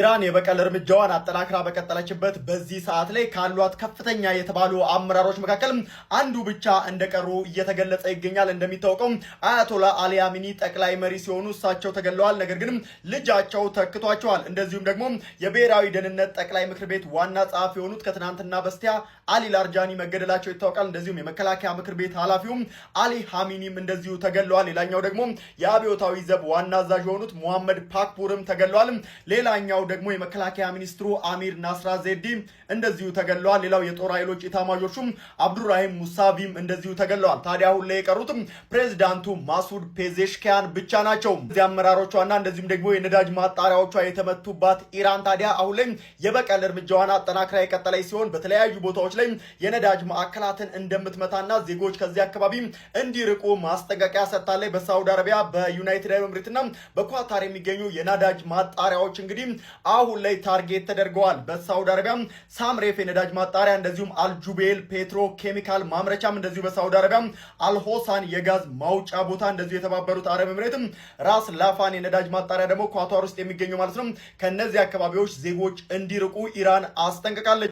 ኢራን የበቀል እርምጃዋን አጠናክራ በቀጠለችበት በዚህ ሰዓት ላይ ካሏት ከፍተኛ የተባሉ አመራሮች መካከል አንዱ ብቻ እንደቀሩ እየተገለጸ ይገኛል። እንደሚታወቀው አያቶላ አሊ አሚኒ ጠቅላይ መሪ ሲሆኑ እሳቸው ተገለዋል። ነገር ግን ልጃቸው ተክቷቸዋል። እንደዚሁም ደግሞ የብሔራዊ ደህንነት ጠቅላይ ምክር ቤት ዋና ጸሐፊ የሆኑት ከትናንትና በስቲያ አሊ ላርጃኒ መገደላቸው ይታወቃል። እንደዚሁም የመከላከያ ምክር ቤት ኃላፊውም አሊ ሐሚኒም እንደዚሁ ተገለዋል። ሌላኛው ደግሞ የአብዮታዊ ዘብ ዋና አዛዥ የሆኑት ሙሐመድ ፓክፑርም ተገለዋል። ሌላኛው ደግሞ የመከላከያ ሚኒስትሩ አሚር ናስራ ዜዲ እንደዚሁ ተገለዋል። ሌላው የጦር ኃይሎች ኢታማዦር ሹም አብዱራሂም ሙሳቪም እንደዚሁ ተገለዋል። ታዲያ አሁን ላይ የቀሩትም ፕሬዝዳንቱ ማሱድ ፔዜሽኪያን ብቻ ናቸው። እዚህ አመራሮቿና እንደዚሁም ደግሞ የነዳጅ ማጣሪያዎቿ የተመቱባት ኢራን ታዲያ አሁን ላይ የበቀል እርምጃዋን አጠናክራ የቀጠለች ሲሆን በተለያዩ ቦታዎች ላይ የነዳጅ ማዕከላትን እንደምትመታና ዜጎች ከዚህ አካባቢ እንዲርቁ ማስጠንቀቂያ ሰጥታለች። በሳውዲ አረቢያ፣ በዩናይትድ አረብ ኤምሬትና በኳታር የሚገኙ የነዳጅ ማጣሪያዎች እንግዲህ አሁን ላይ ታርጌት ተደርገዋል። በሳውዲ አረቢያ ሳምሬፍ የነዳጅ ማጣሪያ እንደዚሁም አልጁቤል ፔትሮ ኬሚካል ማምረቻም እንደዚሁ በሳውዲ አረቢያ አልሆሳን የጋዝ ማውጫ ቦታ እንደዚሁ የተባበሩት አረብ ኤምሬትም ራስ ላፋን የነዳጅ ማጣሪያ ደግሞ ኳታር ውስጥ የሚገኙ ማለት ነው። ከነዚህ አካባቢዎች ዜጎች እንዲርቁ ኢራን አስጠንቅቃለች።